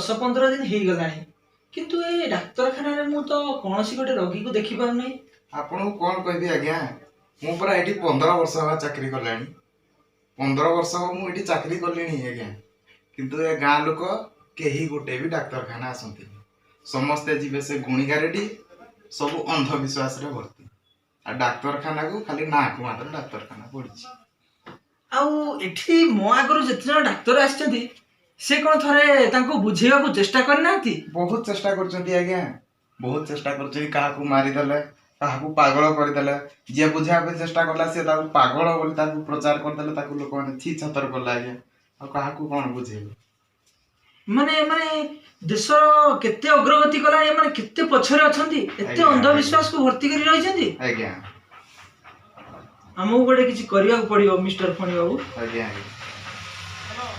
10-15 दिन हो गलानी किंतु ए डाक्तरखाना रे मु तो कोनोसी गोटे रोगी को देखि पाउ नै। आपन कोन कहबी आज्ञा मु पूरा एठी 15 वर्ष हवा चाकरी करलानी 15 वर्ष मु एठी चाकरी करलिनी आज्ञा किंतु ए गां लोक केही गोटे भी डाक्तरखाना आसंती समस्ते जीवे से गुणिगारेडी सब अंधविश्वास रे भर्ती आ डाक्तरखाना को खाली ना को मात्र डाक्तरखाना पड़ी आउ एठी मो आगरो जति डाक्तर आछथि से कोन थरे तांको बुझेबा को चेष्टा करनाथि। बहुत चेष्टा करचंती आज्ञा बहुत चेष्टा करचंती काहा को मारी देले काहा को पागल कर देले जे बुझा पे चेष्टा करला से ताको पागल बोली ताको प्रचार कर देले ताको लोक माने छी छतर करला आज्ञा आ काहा को कोन बुझेबे माने माने देश केते अग्रगति कला माने केते पछरे अछंती एते अंधविश्वास को भर्ती करी रही छंती आज्ञा हमहु गोटे किछि करिया को पड़ियो मिस्टर फणी बाबू आज्ञा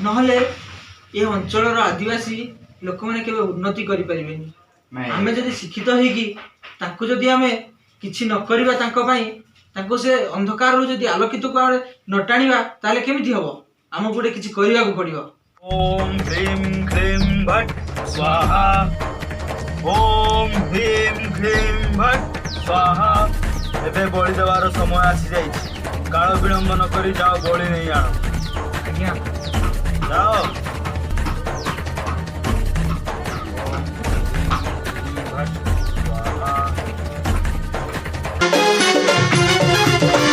नहले ये अंचल आदिवासी लोक मैंने केवल उन्नति करि परिबेनी आमे जदि शिक्षित हेकी तांको जदि आमे किछि न करिबा तांको पई तांको से अंधकार रु जदि आलोकित को न टाणीबा ताले केमिति हबो हमहु गोटे किछि करिया को पड़ियो। ओम ह्रीं क्लीं भट स्वाहा ओम ह्रीं क्लीं भट स्वाहा। एबे बळी देवार समय आसी जाई काळ विलंब न करी जाओ बळी नहीं आनो आज्ञा जाओ।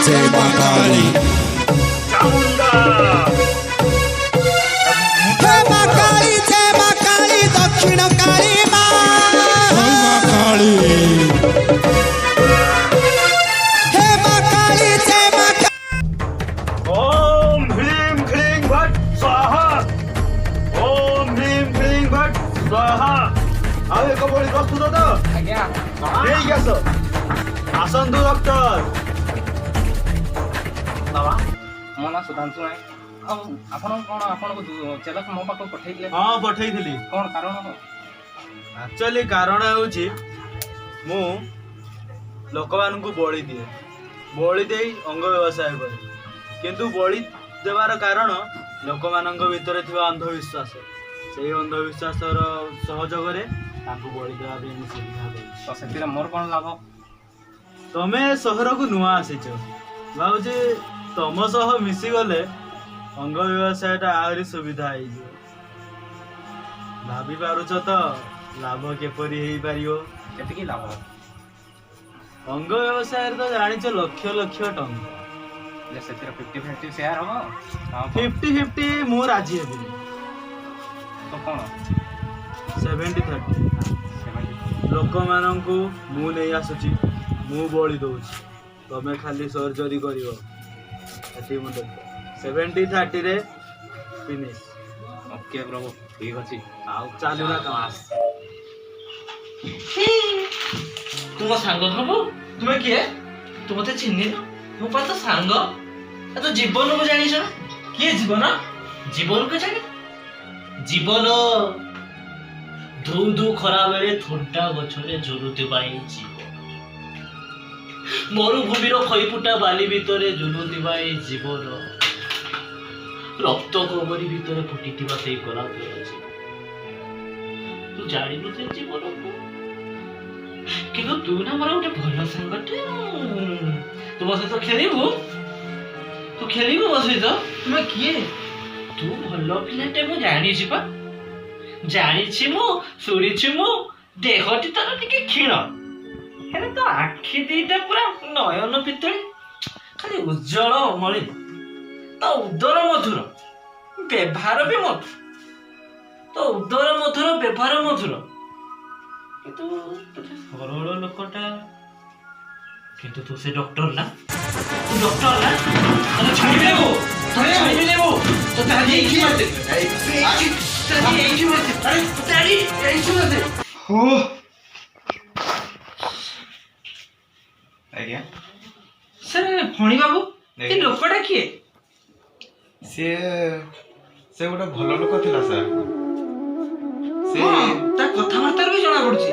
जय मां काली चामुंडा जय मां काली दक्षिण काली मां जय मां काली हे मां काली जय मां ओम ह्रीं क्लीं भट स्वाहा ओम ह्रीं क्लीं भट स्वाहा। आवे को बळी प्रस्तुत तो आज्ञा ठीक आसो आसंतु डॉक्टर बाबा मो ना सुधांशु नाय आपण कोन आपण को चेलक मो पाको पठैले हाँ पठेइथिली कोन कारण एक्चुअली कारण होची मु लोकमान को बळी दिए बळी देई अंग व्यवसाय करे किंतु बळी देवार कारण लोकमानंक भितर थिबा अंधविश्वास सेही अंधविश्वास सहयोग रे तांको बळी देवा बे सुविधा दे तो सेतिर मोर कोन लाभ तमे शहर को नुआ आसीछ भाउजी तम सह मिसी गले अंग व्यवसाय आहरी सुविधा है भाभी पारुछ तो लाभ केपरी हो पारियो केतिकी लाभ अंग व्यवसाय तो जानिछ लक्ष लक्ष टंका जे सेतिर 50-50 शेयर हो 50-50 मु राजी हेबी तो कोन 70-30 लोक माननकु मु नै आसुची मु बोली दउची तमे खाली सर्जरी करिवो एटी मु 70-30 रे फिनिश ओके प्रभु ठीक अछि आउ चालू ना काम तुम सांग प्रभु तुम्हें किए तुम मत चिन्ह मो पास तो सांग तो जीवन को जानी ना किए जीवन जीवन को जानी जीवन धू धू खरा बेले थंटा गछरे झुलुथिबा जीवन मरुभूमिर खईफुटा बाली भितरे झुलुथिबा जीवन रक्त कबरी भितरे फुटिथिबा सेई गला तू जानिनु से जीवन को किंतु तू ना मोर गोटे भल सांगटे तुम सहित खेलिबू तू खेलिबू मो सहित तुम किए तू भल पिलाटे मु जानिछि पा जानिछि मु सुनिछि मु देहटी तर टिके क्षीण हेले तो आखि दीटा पूरा नयन पितळी खाली उज्जवल मलिन तो उदर मधुर व्यवहार भी मधुर तो उदर मधुर व्यवहार मधुर किंतु सरल लोकटा किंतु तू से डॉक्टर ना तू डॉक्टर ना तो छाड़ी लेबो तो ताजी की मत ताजी मत अरे ताजी मत हो आज्ञा सर फणी बाबू ए लोकटा किए से गोटे भल लोक थिला सर से ता कथाबार्ता भी जना पड़छि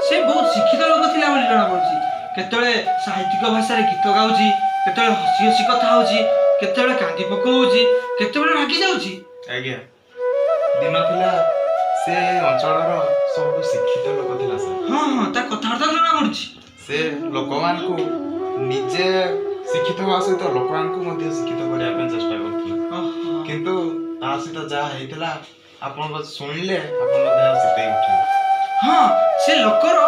से बहुत शिक्षित लोक थिला बोली जना पड़छि केतळे साहित्यिक भाषा रे गीत गाउछि केतळे हसी हसी कथा होछि केतळे कांदी पकोउछि केतळे रागी जाउछि आज्ञा दिन थिला ସେ ଅଞ୍ଚଳର ସବୁଠୁ ଶିକ୍ଷିତ ଲୋକ ଥିଲା ସାର୍। ହଁ ହଁ ତା କଥାବାର୍ତ୍ତା ଜଣା ପଡୁଛି। ସେ ଲୋକମାନଙ୍କୁ ନିଜେ ଶିକ୍ଷିତ ହେବା ସହିତ ଲୋକମାନଙ୍କୁ ମଧ୍ୟ ଶିକ୍ଷିତ କରିବା ପାଇଁ ଚେଷ୍ଟା କରୁଥିଲେ। କିନ୍ତୁ ତା ସହିତ ଯାହା ହେଇଥିଲା ଆପଣଙ୍କ ଶୁଣିଲେ ଆପଣଙ୍କ ଦେହ ଶୀତେଇ ଉଠିବ। ହଁ ସେ ଲୋକର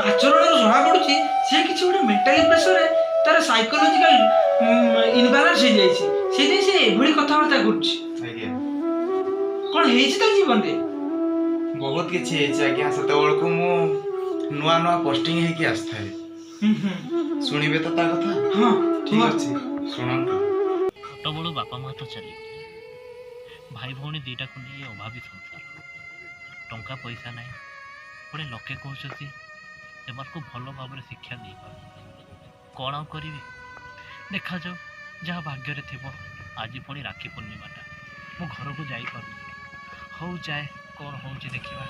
ଆଚରଣରୁ ଜଣା ପଡୁଛି ସେ କିଛି ଗୋଟେ ମେଣ୍ଟାଲି ପ୍ରେସରରେ ତାର ସାଇକୋଲୋଜିକାଲ ଇନବାଲାନ୍ସ ହେଇଯାଇଛି, ସେଇଥିପାଇଁ ସେ ଏଭଳି କଥାବାର୍ତ୍ତା କରୁଛି। ଆଜ୍ଞା କଣ ହେଇଛି ତା ଜୀବନରେ? ବହୁତ କିଛି ହେଇଛି ଆଜ୍ଞା। ସେତେବେଳକୁ ମୁଁ ନୂଆ ନୂଆ ପୋଷ୍ଟିଂ ହେଇକି ଆସିଥାଏ। ଶୁଣିବେ ତ ତା କଥା? ହଁ ଠିକ ଅଛି ଶୁଣନ୍ତୁ। ଛୋଟବେଳୁ ବାପା ମା ତ ଚାଲିଗଲେ, ଭାଇ ଭଉଣୀ ଦିଟାକୁ ନେଇ ଅଭାବୀ ସଂସାର, ଟଙ୍କା ପଇସା ନାହିଁ, ପୁଣି ଲୋକେ କହୁଛନ୍ତି ସେମାନଙ୍କୁ ଭଲ ଭାବରେ ଶିକ୍ଷା ଦେଇପାରୁ। କ'ଣ ଆଉ କରିବି, ଦେଖାଯାଉ ଯାହା ଭାଗ୍ୟରେ ଥିବ। ଆଜି ପୁଣି ରାକ୍ଷୀ ପୂର୍ଣ୍ଣିମାଟା, ମୁଁ ଘରକୁ ଯାଇପାରୁନି। ହଉ ଯାଏ, କ'ଣ ହେଉଛି ଦେଖିବା।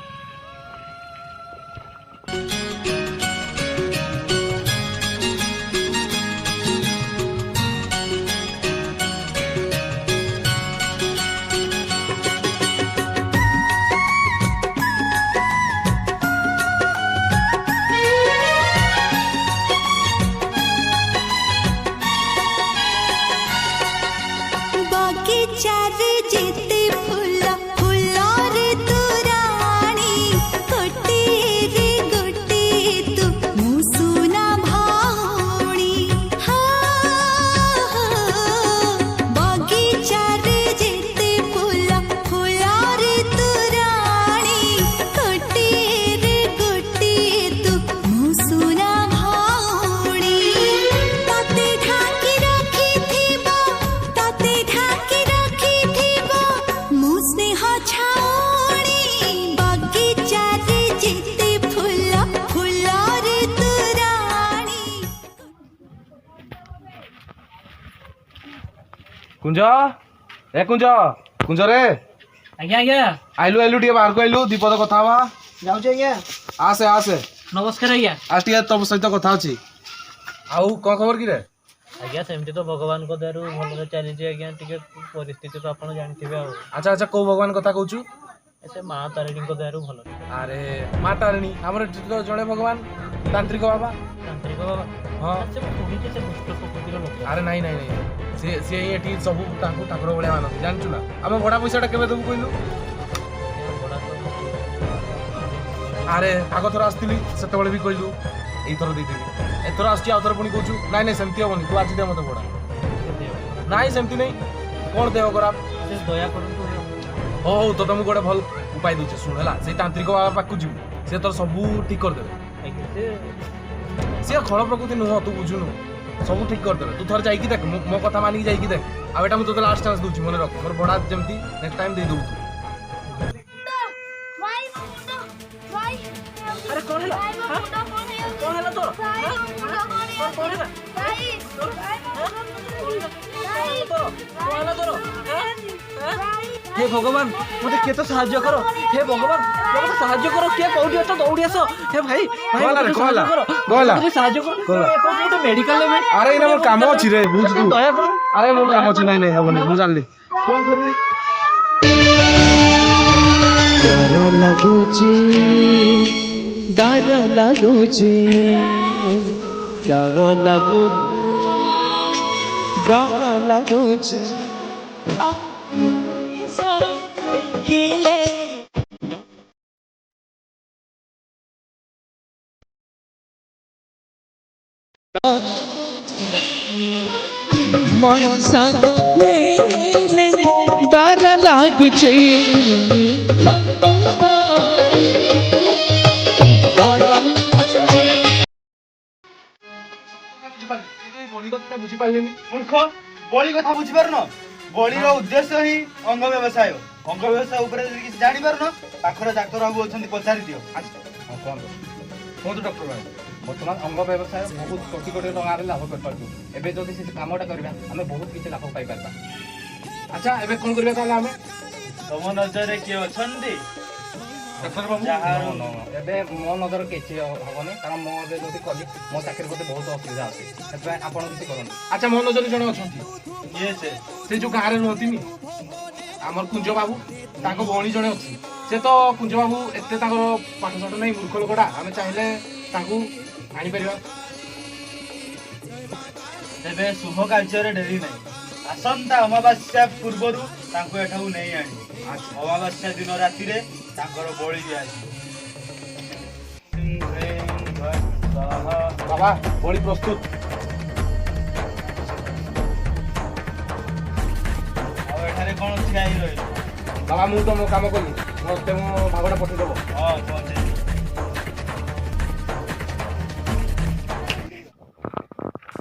बगीचारे जेते फूल फूलरे तू रानी गोटे रे गोटे तू मुसुना भाउणी। बगीचारे जेते फूल फूलरे तू रानी गोटे रे गोटे तू मुसुना भाउणी। ताते ढाकी रखिथिबो ताते ढाकी रखिथिबो मु स्नेह छाउणी। बगीचारे जेते फूल फूलरे तू रानी। कुंज ए कुंज कुंज रे ଆଜ୍ଞା ଆଜ୍ଞା आइलु आइलु टिके बाहर को आइलु दीपद कथा हवा। ଯାଉଛି ଆଜ୍ଞା। आसे आसे ନମସ୍କାର ଆଜ୍ଞା। आज टिके तम सहित कथा अछि। आउ कोन खबर कि रे? ଆଜ୍ଞା ସେମିତି ତ ଭଗବାନଙ୍କ ଦୟାରୁ ଭଲରେ ଚାଲିଛି ଆଜ୍ଞା, ଟିକେ ପରିସ୍ଥିତି ତ ଆପଣ ଜାଣିଥିବେ ଆଉ। अच्छा अच्छा को भगवान कथा कहूछु? ସେ ମା ତାରିଣୀଙ୍କ ଦୟାରୁ ଭଲ। अरे माँ तारिणी हमर तो जड़े भगवान तांत्रिक बाबा। ତାନ୍ତ୍ରିକ ବାବା हाँ ସେ ମୁଁ ଶୁଣିଛି ସେ ଦୁଷ୍ଟ ପ୍ରକୃତିର लोक। अरे नहीं नहीं नहीं सी एटी सब ताकू ठाकुर भलिया मानती जानछु ना। हम भड़ा पैसाटा केबे देबु कइलु? अरे आग थर आसती सेतबे भी कहलु एथर देदेवी एथर आसची आउथर पुणी कहूँ नाई नाई सेमती हेनी तू आज दे मत भड़ा नाई सेमती नहीं कौन देह खराब ସେ ଦୟା କରନ୍ତୁ। हो हो तो मुझे गोटे भल उपाय दूचे शुण है से तांत्रिक बाबा पाक जीव सी तोर सब ठीक करदे ଆଜ୍ଞା ସେ सी खल प्रकृति नुह तू बुझुनु सब ठीक करदे तू थर जाइकी देख मो कथा मानिक जाइकी देख आ एटा मुझे लास्ट चांस दूची मन रख मोर भड़ा जमती नेक्स्ट टाइम दे दू अरे कौन है कौन है तो कौन है हे भगवान मते के तो साहाय्य करो हे भगवान मते साहाय्य करो के कोडी अछ दौड़ी आसो हे भाई भाई मते साहाय्य करो मते साहाय्य करो कोडी मेडिकल में अरे इना मोर काम अछि रे बुझ तू दया करो अरे मोर काम अछि नहीं नहीं हेबनी मु जानली कौन करबी डर लगुची डर लगुची मन संग डर लगुची बळी कथा बुझिपारुन बळीर उद्देश्य ही अंग व्यवसाय उपरे किसी जानी पारुन पाखर डाक्टर बाबू अछंती पचारि दियो कौन डॉक्टर भाई बर्तमान अंग व्यवसाय बहुत कोटी कोटी टंकार लाभ कर पारछु एबे जदि से कामटा करबा हमें बहुत किछ लाभ पाई पारबा अच्छा एबे कोन करबा ताले हमें तम नजर रे के अछंती डॉक्टर बाबू जहारो एबे मो नजर किछ हबनी कारण मो एबे जदि कली मो चाकरी करते बहुत असुविधा अछि सेतबे आपण किछ करन अच्छा मो नजर जण अछंती ये से जो गाँव में रहती हमर कुंज बाबू ताको भौणी जड़े अच्छी ସେ ତ କୁଞ୍ଜ ବାବୁ ଏତେ ତାଙ୍କର ପାଠଶାଠ ନାହିଁ, ମୂର୍ଖ ଲୋକଟା। ଆମେ ଚାହିଁଲେ ତାଙ୍କୁ ଆଣିପାରିବା। ତେବେ ଶୁଭ କାର୍ଯ୍ୟରେ ଡେରି ନାହିଁ। ଆସନ୍ତା ଅମାବାସ୍ୟା ପୂର୍ବରୁ ତାଙ୍କୁ ଏଠାକୁ ନେଇ ଆଣିବି। ଅମାବାସ୍ୟା ଦିନ ରାତିରେ ତାଙ୍କର ବଳି ଦିଆଯିବ। ବାବା ବଳି ପ୍ରସ୍ତୁତ। ଆଉ ଏଠାରେ କଣ ଠିଆ ହେଇ ରହିଲ? ବାବା ମୁଁ ତ ମୋ କାମ କଲି, ମତେ ମୋ ଭାଗଟା ପଠେଇଦବ। ହଁ ପହଞ୍ଚେଇ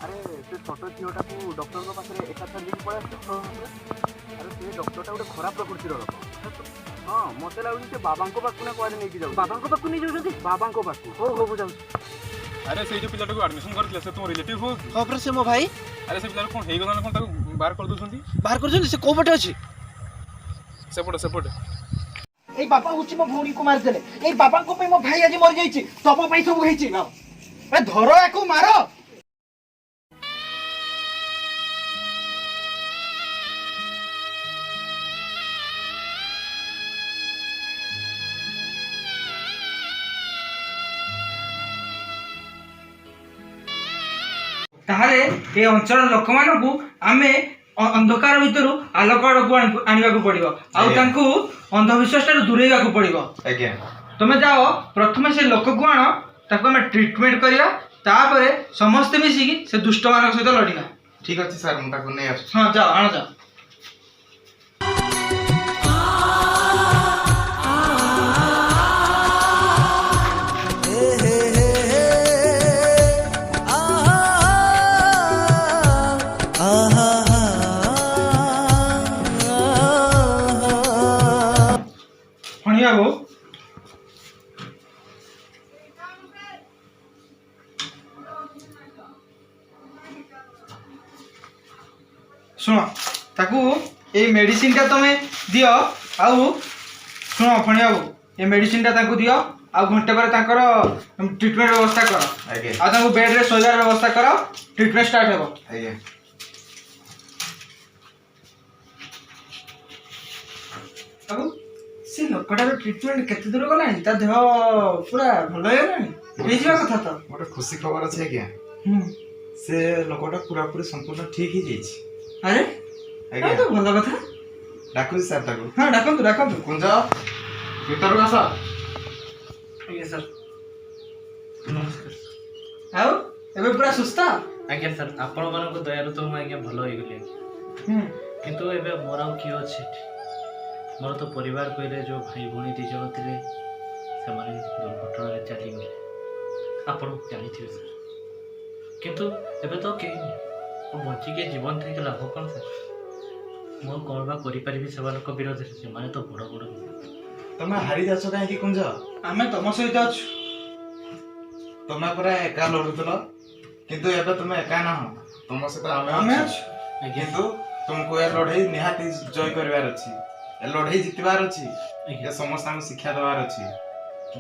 ଆରେ ସେ ଛୋଟ ଝିଅଟାକୁ ଡକ୍ଟରଙ୍କ ପାଖରେ ଏକା ଛାଡ଼ିକି ପଳେଇ ଆସିଛ। ଆରେ ସେ ଡକ୍ଟରଟା ଗୋଟେ ଖରାପ ପ୍ରକୃତିର ଲୋକ। ହଁ ମତେ ଲାଗୁଛି ସେ ବାବାଙ୍କ ପାଖକୁ ନା କୁଆଡ଼େ ନେଇକି ଯାଉଛି। ବାବାଙ୍କ ପାଖକୁ ନେଇ ଯାଉଛନ୍ତି? ବାବାଙ୍କ ପାଖକୁ। ହଉ ହଉ ମୁଁ ଯାଉଛି। ଆରେ ସେଇ ଯୋଉ ପିଲାଟାକୁ ଆଡମିସନ କରିଥିଲେ ସେ ତୁମ ରିଲେଟିଭ ହଉ କି? ହଁ ପରା ସେ ମୋ ଭାଇ। ଆରେ ସେ ପିଲାର କଣ ହେଇଗଲା ନା କଣ, ତାକୁ ବାହାର କରିଦଉଛନ୍ତି? ବାହାର କରୁଛନ୍ତି? ସେ କୋଉ ପଟେ ଅଛି? ସେପଟେ ସେପଟେ। ଏଇ ବାବା ହଉଛି ମୋ ଭଉଣୀକୁ ମାରିଦେଲେ। ଏଇ ବାବାଙ୍କ ପାଇଁ ମୋ ଭାଇ ଆଜି ମରିଯାଇଛି। ତମ ପାଇଁ ସବୁ ହେଇଛି। ଏ ଧର ୟାକୁ ମାର। ତାହେଲେ ଏ ଅଞ୍ଚଳର ଲୋକମାନଙ୍କୁ ଆମେ ଅନ୍ଧକାର ଭିତରୁ ଆଲୋକ ଆଡ଼କୁ ଆଣିବାକୁ ପଡ଼ିବ, ଆଉ ଆଜ୍ଞା। ତାଙ୍କୁ ଅନ୍ଧବିଶ୍ୱାସ ଠାରୁ ଦୂରେଇବାକୁ ପଡ଼ିବ। ଆଜ୍ଞା ତମେ ଯାଅ, ପ୍ରଥମେ ସେ ଲୋକକୁ ଆଣ, ତାକୁ ଆମେ ଟ୍ରିଟମେଣ୍ଟ କରିବା, ତାପରେ ସମସ୍ତେ ମିଶିକି ସେ ଦୁଷ୍ଟମାନଙ୍କ ସହିତ ଲଢ଼ିବା। ଠିକ ଅଛି ସାର୍, ମୁଁ ତାକୁ ନେଇ ଆସୁଛି। ହଁ ଯାଅ, ଆଣ ଯାଅ। ଫଣି ବାବୁ, ଶୁଣ, ତାକୁ ଏଇ ମେଡିସିନଟା ତମେ ଦିଅ। ଆଉ ଶୁଣ ଫଣି ବାବୁ, ଏ ମେଡିସିନଟା ତାଙ୍କୁ ଦିଅ, ଆଉ ଘଣ୍ଟେ ପରେ ତାଙ୍କର ଟ୍ରିଟମେଣ୍ଟ ବ୍ୟବସ୍ଥା କର। ଆଜ୍ଞା ଆଉ ତାଙ୍କୁ ବେଡରେ ଶୋଇବାର ବ୍ୟବସ୍ଥା କର, ଟ୍ରିଟମେଣ୍ଟ ଷ୍ଟାର୍ଟ ହେବ। ଆଜ୍ଞା। ବାବୁ, ସେ ଲୋକଟାର ଟ୍ରିଟମେଣ୍ଟ କେତେ ଦୂର ଗଲାଣି? ତା ଦେହ ପୁରା ଭଲ ହେଇଗଲାଣି? ହେଇଯିବା କଥା ତ। ଗୋଟେ ଖୁସି ଖବର ଅଛି ଆଜ୍ଞା, ସେ ଲୋକଟା ପୁରାପୁରି ସମ୍ପୂର୍ଣ୍ଣ ଠିକ ହେଇଯାଇଛି। ଆରେ ଆଜ୍ଞା ତ ଭଲ କଥା। ଡାକୁଛି ସାର୍ ତାକୁ। ହଁ ଡାକନ୍ତୁ ଡାକନ୍ତୁ। କୁଞ୍ଜ ଭିତରକୁ ଆସ। ଆଜ୍ଞା ସାର୍, ନମସ୍କାର। ଆଉ ଏବେ ପୁରା ସୁସ୍ଥ? ଆଜ୍ଞା ସାର୍, ଆପଣମାନଙ୍କ ଦୟାରୁ ତ ମୁଁ ଆଜ୍ଞା ଭଲ ହେଇଗଲି। କିନ୍ତୁ ଏବେ ମୋର ଆଉ କିଏ ଅଛି ଏଠି? ମୋର ତ ପରିବାର କହିଲେ ଯେଉଁ ଭାଇ ଭଉଣୀ 2 ଜଣ ଥିଲେ, ସେମାନେ ଦୁର୍ଘଟଣାରେ ଚାଲିଗଲେ। ଆପଣ ଜାଣିଥିବେ ସାର୍। କିନ୍ତୁ ଏବେ ତ କେହି ନାହିଁ। ମୁଁ ବଞ୍ଚିକି ଜୀବନ ଥାଇକି ଲାଭ କ'ଣ ସାର୍? ମୁଁ କ'ଣ ବା କରିପାରିବି ସେମାନଙ୍କ ବିରୋଧରେ? ସେମାନେ ତ ବଡ଼ ବଡ଼ ଲୋକ। ତମେ ହାରି ଯାଉଛ କାହିଁକି କୁଞ୍ଜ? ଆମେ ତମ ସହିତ ଅଛୁ। ତମେ ପରା ଏକା ଲଢୁଥିଲ, କିନ୍ତୁ ଏବେ ତମେ ଏକା ନାହଁ, ତମ ସହିତ ଆମେ ଆମେ ଅଛୁ। ଅଛୁ। କିନ୍ତୁ ତୁମକୁ ଏ ଲଢେଇ ନିହାତି ଜୟ କରିବାର ଅଛି, ଏ ଲଢେଇ ଜିତିବାର ଅଛି, ଏ ସମସ୍ତଙ୍କୁ ଶିକ୍ଷା ଦେବାର ଅଛି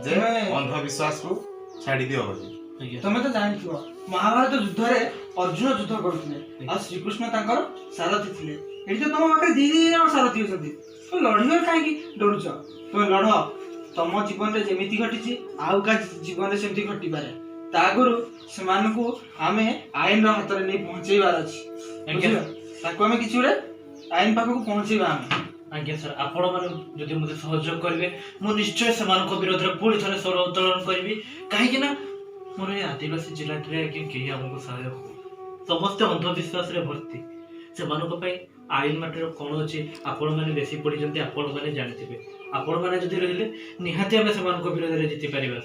ଯେ ଅନ୍ଧବିଶ୍ୱାସକୁ ଛାଡ଼ି ଦିଅ ବୋଲି। ତମେ ତ ଜାଣିଥିବ, ମହାଭାରତ ଯୁଦ୍ଧରେ ଅର୍ଜୁନ ଯୁଦ୍ଧ କରୁଥିଲେ, ଆଉ ଶ୍ରୀକୃଷ୍ଣ ତାଙ୍କର ସାରଥୀ ଥିଲେ। ଏଠି ତ ତମ ପାଖରେ 2 ଜଣ ସାରଥୀ ଅଛନ୍ତି। ତମେ ଲଢିବାର କାହିଁକି ଡରୁଛ? ତମେ ଲଢ। ତମ ଜୀବନରେ ଯେମିତି ଘଟିଛି ଆଉ କାହା ଜୀବନରେ ସେମିତି ଘଟିପାରେ। ତା ଆଗରୁ ସେମାନଙ୍କୁ ଆମେ ଆଇନର ହାତରେ ନେଇ ପହଞ୍ଚେଇବାର ଅଛି। ବୁଝିଲ? ତାକୁ ଆମେ କିଛି ଗୋଟେ ଆଇନ ପାଖକୁ ପହଞ୍ଚେଇବା ଆମେ। ଆଜ୍ଞା ସାର୍, ଆପଣମାନେ ଯଦି ମୋତେ ସହଯୋଗ କରିବେ, ମୁଁ ନିଶ୍ଚୟ ସେମାନଙ୍କ ବିରୋଧରେ ପୁଣି ଥରେ ସ୍ୱର ଉତ୍ତୋଳନ କରିବି। କାହିଁକି ନା ମୋର ଏ ଆଦିବାସୀ ଜିଲ୍ଲାଟିରେ ଆଜ୍ଞା କେହି ଆମକୁ ସହାୟ ହଉ, ସମସ୍ତେ ଅନ୍ଧବିଶ୍ୱାସରେ ଭର୍ତ୍ତି। ସେମାନଙ୍କ ପାଇଁ ଆଇନ ମାଟିର କ'ଣ ଅଛି ଆପଣମାନେ ବେଶୀ ପଢ଼ିଛନ୍ତି, ଆପଣମାନେ ଜାଣିଥିବେ। ଆପଣମାନେ ଯଦି ରହିଲେ ନିହାତି ଆମେ ସେମାନଙ୍କ ବିରୋଧରେ ଜିତିପାରିବା।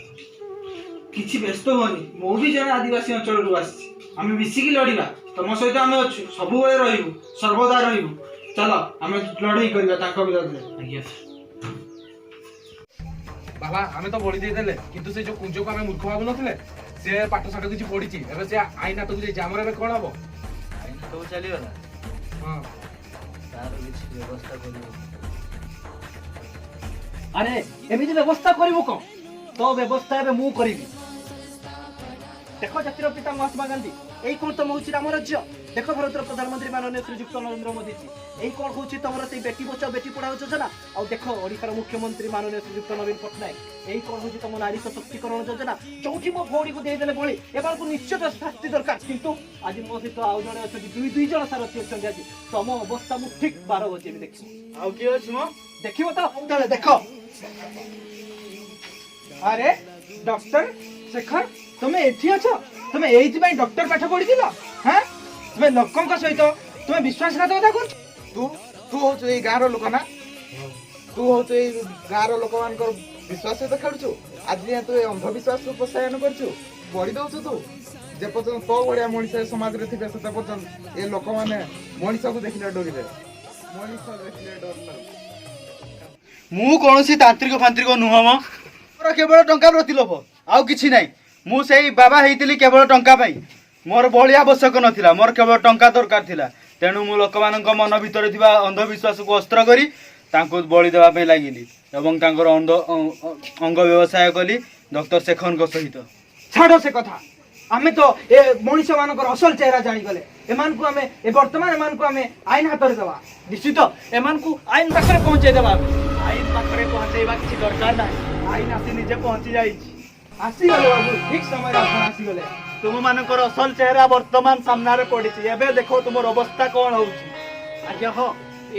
କିଛି ବ୍ୟସ୍ତ ହୁଅନି, ମୁଁ ବି ଜଣେ ଆଦିବାସୀ ଅଞ୍ଚଳରୁ ଆସିଛି। ଆମେ ମିଶିକି ଲଢିବା। ତମ ସହିତ ଆମେ ଅଛୁ, ସବୁବେଳେ ରହିବୁ, ସର୍ବଦା ରହିବୁ। ଚାଲ ଆମେ ଲଢେଇ କରିବା ତାଙ୍କ ବିରୋଧରେ। ଆଜ୍ଞା ବାବା ଆମେ ତ ବଳି ଦେଇଦେଲେ, କିନ୍ତୁ ସେ ଯୋଉ କୁଞ୍ଜକୁ ଆମେ ମୂର୍ଖ ଭାବୁନଥିଲେ, ସେ ପାଠ ସାଠ କିଛି ପଢିଛି। ଏବେ ସେ ଆଇନ ହାତକୁ ଯାଇଛି। ଆମର ଏବେ କ'ଣ ହବ? ଆଇନ ସବୁ ଚାଲିଗଲା, ହଁ ତାର କିଛି ବ୍ୟବସ୍ଥା କରିବ। ଆରେ ଏମିତି ବ୍ୟବସ୍ଥା କରିବୁ କ'ଣ? ତୋ ବ୍ୟବସ୍ଥା ଏବେ ମୁଁ କରିବି। देख जातिर पिता महात्मा गांधी यही कौन तुम हूँ राम राज्य देख भारतर प्रधानमंत्री माननीय श्रीजुक्त नरेंद्र मोदी जी यही कौन हूँ तुम से बेटी बचाओ बेटी पढ़ाओ योजना और देख ओडिशार मुख्यमंत्री माननीय श्रीजुक्त नवीन पट्टनायक यही कौन हूँ तुम नारी सशक्तिकरण योजना जो मो भौणी को देदेले बड़ी एम निश्चित शास्ति दरकार किंतु आज मो सहित आउ जड़े अच्छा दुई जन सारथी अच्छा आज तुम अवस्था मुझे ठीक 12 बजे भी देखी आउ किए अछि मो देखिब तो देख अरे डॉक्टर शेखर तुम्हें एठी अछ तुम्हें एइथि पई डॉक्टर पाठ पढिथिल हां तुम्हें लोकंक सहित तुम्हें विश्वासघातकता कर तू तू हो ए गाँव लोक ना तू हो ए गाँव लोक मान विश्वास सहित खेलु आज तू ए अंधविश्वास को प्रोत्साहन करछु बड़ी दउछु तू जे पर्यंत तो बढिया मनीष समाज रे थिबे से पर्यंत ए लोक माने मनीष को देखिले डरिबे मनीष देखिले डरना मु कोनोसी तांत्रिक फांत्रिक नुह म मोर केवल टंका प्रति लोभ आउ किछि नाही मु सेई बाबा हेइतिली केवल टंका पाई मोर बळी आवश्यक नथिला मोर केवल टंका दरकार थिला तेणु मु लोकमानक मन भितर थिबा अंधविश्वास को अस्त्र करी तांको बळी देबा पे लागिली एवं तांकर अंग व्यवसाय कली डॉक्टर शेखर सहित छाड़ो से कथा आमे तो ए मनीष मानकर असल चेहरा जानी गले एमान को हमें ए वर्तमान एमान को हमें आईन हाथ रे देबा निश्चित एमान को आईन पाखरे पहुंचे देबा आईन पाखरे पहुंचेबा किछि दरकार नाही आईन आसी निजे पहुंची जाई आसी गले बाबू ठीक समय रे आपण आसी गले तुम मानकर असल चेहरा वर्तमान सामने रे पड़िछि एबे देखो तुमर अवस्था कोन होउछि आज्ञा हो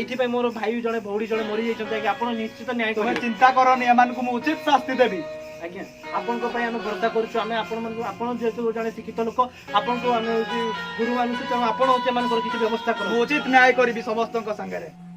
एठी पे मोर भाई जड़े भौड़ी जड़े मरी जाइछन कि आपण निश्चित न्याय तुम करिवे चिंता करनी एमान को मु उचित शास्ति देबी आज्ञा आपण को पई हम व्रत करछु हमें आपण जेतु जड़े शिक्षित लोक आपण को हम गुरु मानुछु त आपण होचे मान किछि व्यवस्था करू उचित न्याय करबी समस्त संगे